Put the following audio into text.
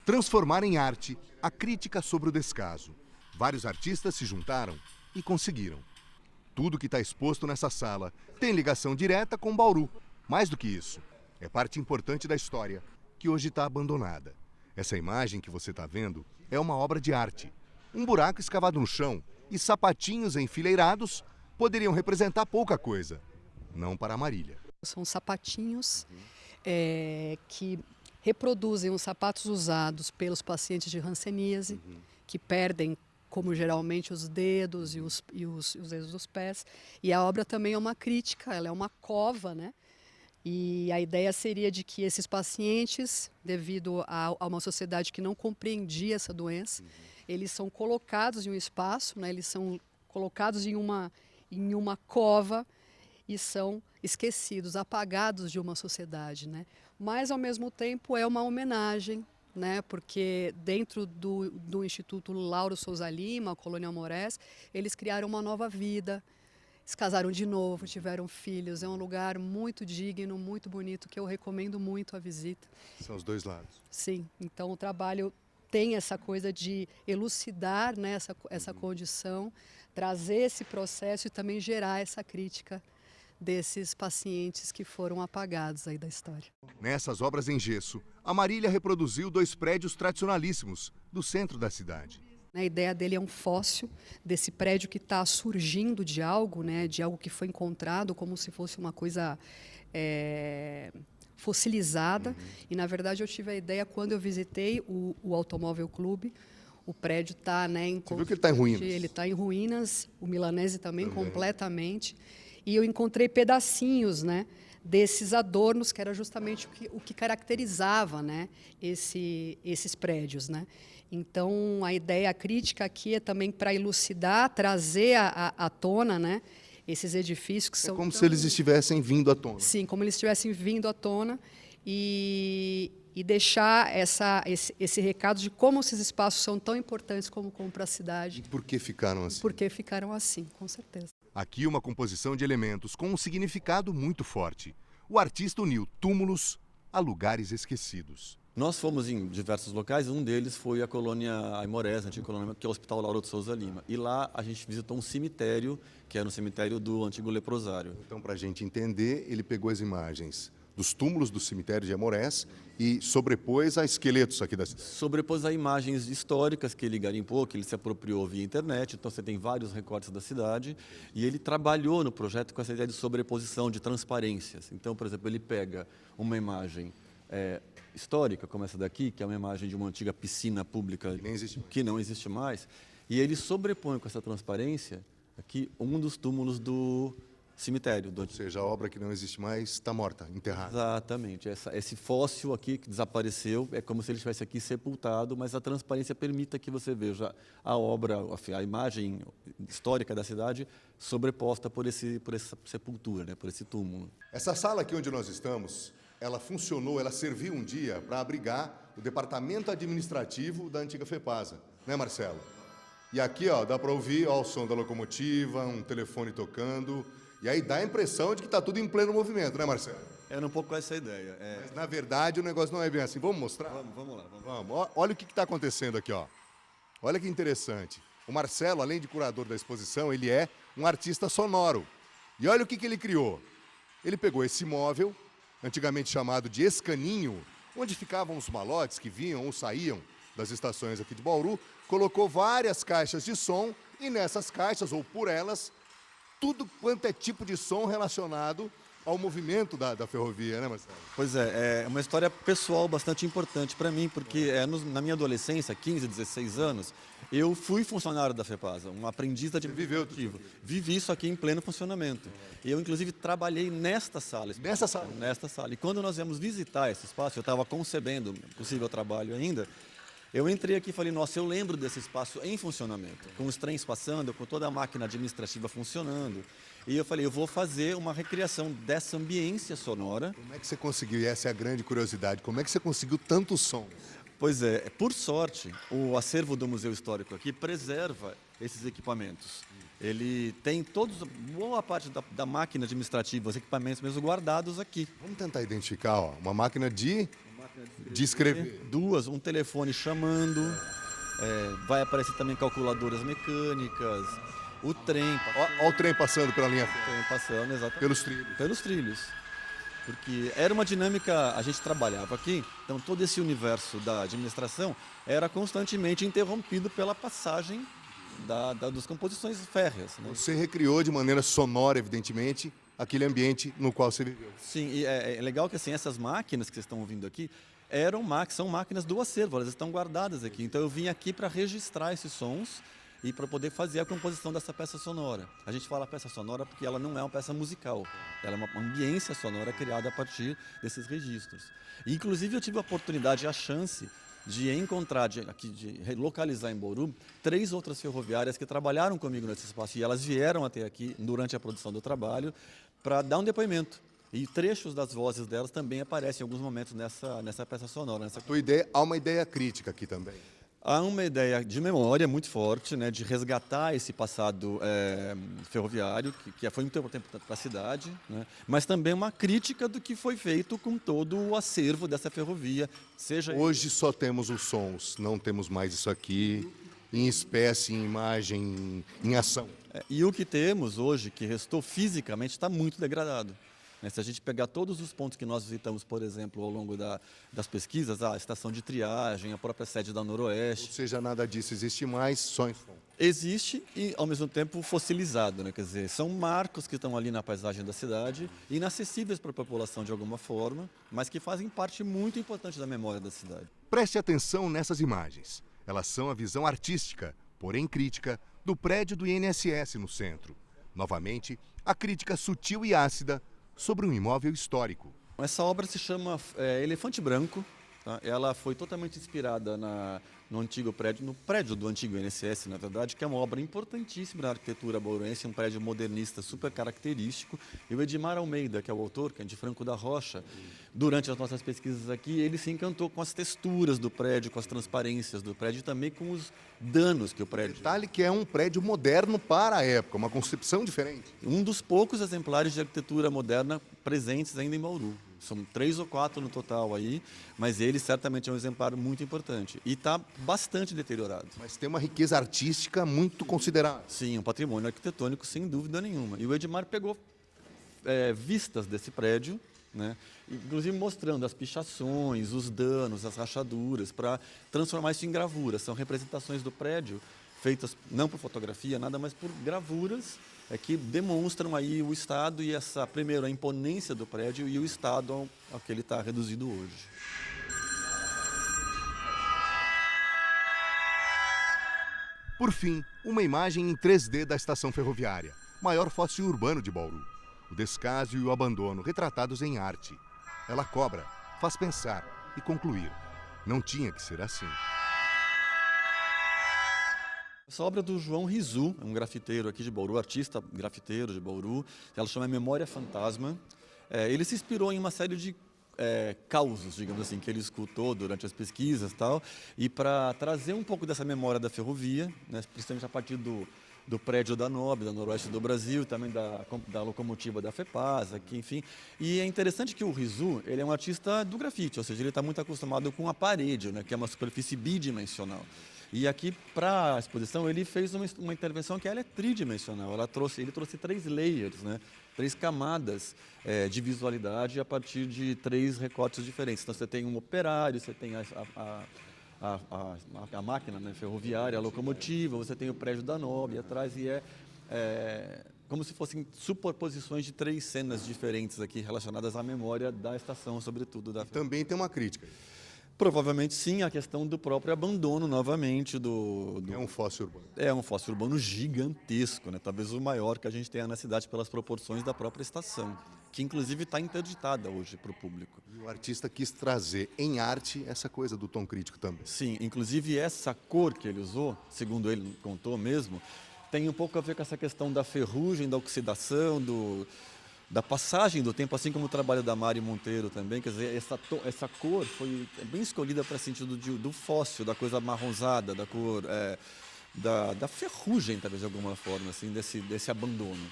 Transformar em arte a crítica sobre o descaso. Vários artistas se juntaram e conseguiram. Tudo que está exposto nessa sala tem ligação direta com Bauru. Mais do que isso, é parte importante da história, que hoje está abandonada. Essa imagem que você está vendo é uma obra de arte. Um buraco escavado no chão e sapatinhos enfileirados poderiam representar pouca coisa. Não para a Marília. São sapatinhos que reproduzem os sapatos usados pelos pacientes de hanseníase, que perdem, como geralmente, os dedos e os dedos dos pés. E a obra também é uma crítica, ela é uma cova, né? E a ideia seria de que esses pacientes, devido a uma sociedade que não compreendia essa doença, eles são colocados em um espaço, né? Eles são colocados em uma cova e são esquecidos, apagados de uma sociedade, né? Mas, ao mesmo tempo, é uma homenagem, né? Porque dentro do Instituto Lauro Souza Lima, a Colônia Amorés, eles criaram uma nova vida, se casaram de novo, tiveram filhos. É um lugar muito digno, muito bonito, que eu recomendo muito a visita. São os dois lados. Sim, então o trabalho tem essa coisa de elucidar, né, essa condição, trazer esse processo e também gerar essa crítica desses pacientes que foram apagados aí da história. Nessas obras em gesso, a Marília reproduziu 2 prédios tradicionalíssimos do centro da cidade. A ideia dele é um fóssil desse prédio que está surgindo de algo, né, de algo que foi encontrado como se fosse uma coisa fossilizada. E, na verdade, eu tive a ideia quando eu visitei o Automóvel Clube. O prédio está, né, Você viu que ele está em ruínas? Ele está em ruínas, o Milanese também. Completamente. E eu encontrei pedacinhos, né, desses adornos, que era justamente o que caracterizava, né, esses prédios, né? Então, a ideia, a crítica aqui é também para elucidar, trazer à tona, né, esses edifícios que são... Como se eles estivessem vindo à tona. Sim, como eles estivessem vindo à tona e deixar esse recado de como esses espaços são tão importantes como para a cidade. E por que ficaram assim? Por que ficaram assim, com certeza. Aqui uma composição de elementos com um significado muito forte. O artista uniu túmulos a lugares esquecidos. Nós fomos em diversos locais, um deles foi a Colônia Aimorés, a antiga colônia, que é o Hospital Lauro de Souza Lima. E lá a gente visitou um cemitério, que era um cemitério do antigo leprosário. Então, para a gente entender, ele pegou as imagens dos túmulos do cemitério de Aimorés e sobrepôs a esqueletos aqui da cidade. Sobrepôs a imagens históricas que ele garimpou, que ele se apropriou via internet, então você tem vários recortes da cidade, e ele trabalhou no projeto com essa ideia de sobreposição, de transparências. Então, por exemplo, ele pega uma imagem histórica, como essa daqui, que é uma imagem de uma antiga piscina pública que não existe mais, e ele sobrepõe com essa transparência aqui um dos túmulos do cemitério. Ou seja, a obra que não existe mais está morta, enterrada. Exatamente. Esse fóssil aqui que desapareceu, é como se ele estivesse aqui sepultado, mas a transparência permita que você veja a obra, a imagem histórica da cidade sobreposta por essa sepultura, né, por esse túmulo. Essa sala aqui onde nós estamos, ela funcionou, ela serviu um dia para abrigar o departamento administrativo da antiga FEPASA, né, Marcelo? E aqui, ó, dá para ouvir o som da locomotiva, um telefone tocando. E aí dá a impressão de que está tudo em pleno movimento, né, Marcelo? Era um pouco essa ideia. Mas, na verdade, o negócio não é bem assim. Vamos mostrar? Vamos lá. Vamos. Olha o que está acontecendo aqui, ó. Olha que interessante. O Marcelo, além de curador da exposição, ele é um artista sonoro. E olha o que ele criou. Ele pegou esse móvel, antigamente chamado de escaninho, onde ficavam os malotes que vinham ou saíam das estações aqui de Bauru, colocou várias caixas de som e nessas caixas, ou por elas, tudo quanto é tipo de som relacionado ao movimento da ferrovia, né, Marcelo? Pois é uma história pessoal bastante importante para mim, porque na minha adolescência, 15, 16 anos, eu fui funcionário da FEPASA, um aprendiz administrativo. Vivi isso aqui em pleno funcionamento. Eu, inclusive, trabalhei nesta sala. Nessa sala? Nesta sala. E quando nós viemos visitar esse espaço, eu estava concebendo possível trabalho ainda, eu entrei aqui e falei, nossa, eu lembro desse espaço em funcionamento, com os trens passando, com toda a máquina administrativa funcionando. E eu falei, eu vou fazer uma recriação dessa ambiência sonora. Como é que você conseguiu? E essa é a grande curiosidade. Como é que você conseguiu tanto som? Pois é, por sorte, o acervo do Museu Histórico aqui preserva esses equipamentos. Ele tem boa parte da máquina administrativa, os equipamentos mesmo guardados aqui. Vamos tentar identificar, ó, uma máquina de de escrever. Duas, um telefone chamando, vai aparecer também calculadoras mecânicas, o trem, Olha o trem passando pela linha, passando, exatamente. pelos trilhos. Pelos trilhos. Porque era uma dinâmica, a gente trabalhava aqui, então todo esse universo da administração era constantemente interrompido pela passagem das composições férreas. Né? Você recriou de maneira sonora, evidentemente, aquele ambiente no qual você viveu. Sim, e é legal que assim, essas máquinas que vocês estão ouvindo aqui são máquinas do acervo, elas estão guardadas aqui. Então eu vim aqui para registrar esses sons e para poder fazer a composição dessa peça sonora. A gente fala peça sonora porque ela não é uma peça musical, ela é uma ambiência sonora criada a partir desses registros. E, inclusive eu tive a oportunidade e a chance de encontrar, de localizar em Bauru, 3 outras ferroviárias que trabalharam comigo nesse espaço e elas vieram até aqui durante a produção do trabalho para dar um depoimento. E trechos das vozes delas também aparecem em alguns momentos nessa peça sonora. Há uma ideia crítica aqui também. Há uma ideia de memória muito forte, né, de resgatar esse passado ferroviário, que foi muito importante para a cidade, né, mas também uma crítica do que foi feito com todo o acervo dessa ferrovia. Hoje só temos os sons, não temos mais isso aqui, em espécie, em imagem, em ação. E o que temos hoje, que restou fisicamente, está muito degradado. Se a gente pegar todos os pontos que nós visitamos, por exemplo, ao longo das pesquisas, a estação de triagem, a própria sede da Noroeste. Ou seja, nada disso existe mais, só em som. Existe e, ao mesmo tempo, fossilizado. Né? Quer dizer, são marcos que estão ali na paisagem da cidade, inacessíveis para a população de alguma forma, mas que fazem parte muito importante da memória da cidade. Preste atenção nessas imagens. Elas são a visão artística, porém crítica, do prédio do INSS no centro. Novamente, a crítica sutil e ácida sobre um imóvel histórico. Essa obra se chama Elefante Branco. Tá? Ela foi totalmente inspirada no prédio do antigo INSS, na verdade, que é uma obra importantíssima na arquitetura bauruense, um prédio modernista super característico. E o Edmar Almeida, que é o autor, que é de Franco da Rocha, durante as nossas pesquisas aqui, ele se encantou com as texturas do prédio, com as transparências do prédio e também com os danos que o prédio... Detalhe que é um prédio moderno para a época, uma concepção diferente. Um dos poucos exemplares de arquitetura moderna presentes ainda em Bauru. São 3 ou 4 no total aí, mas ele certamente é um exemplar muito importante. E está bastante deteriorado. Mas tem uma riqueza artística muito considerável. Sim, um patrimônio arquitetônico sem dúvida nenhuma. E o Edmar pegou vistas desse prédio, né, inclusive mostrando as pichações, os danos, as rachaduras, para transformar isso em gravuras. São representações do prédio feitas não por fotografia, nada, mas por gravuras que demonstram aí o estado e primeiro, a imponência do prédio e o estado ao que ele está reduzido hoje. Por fim, uma imagem em 3D da estação ferroviária, maior fóssil urbano de Bauru. O descaso e o abandono retratados em arte. Ela cobra, faz pensar e concluir. Não tinha que ser assim. Essa obra é do João Rizu, um grafiteiro aqui de Bauru, artista grafiteiro de Bauru. Ela chama Memória Fantasma. Ele se inspirou em uma série de causos, digamos assim, que ele escutou durante as pesquisas e tal, e para trazer um pouco dessa memória da ferrovia, né, principalmente a partir do prédio da NOB, da Noroeste do Brasil, também da locomotiva da FEPAS, aqui, enfim. E é interessante que o Rizu, ele é um artista do grafite, ou seja, ele está muito acostumado com a parede, né, que é uma superfície bidimensional. E aqui, para a exposição, ele fez uma intervenção que ela é tridimensional. Ele trouxe 3 layers, né? 3 camadas de visualidade a partir de 3 recortes diferentes. Então, você tem um operário, você tem a máquina, né, ferroviária, a locomotiva, você tem o prédio da NOB atrás, e como se fossem superposições de 3 cenas diferentes aqui relacionadas à memória da estação, sobretudo. Também tem uma crítica. Provavelmente sim, a questão do próprio abandono novamente É um fóssil urbano. É um fóssil urbano gigantesco, né? Talvez o maior que a gente tenha na cidade pelas proporções da própria estação, que inclusive está interditada hoje para o público. E o artista quis trazer em arte essa coisa do tom crítico também. Sim, inclusive essa cor que ele usou, segundo ele contou mesmo, tem um pouco a ver com essa questão da ferrugem, da oxidação, da passagem do tempo, assim como o trabalho da Mari Monteiro também. Quer dizer, essa cor foi bem escolhida para sentido do fóssil, da coisa amarronzada, da cor, da ferrugem, talvez de alguma forma, assim, desse abandono.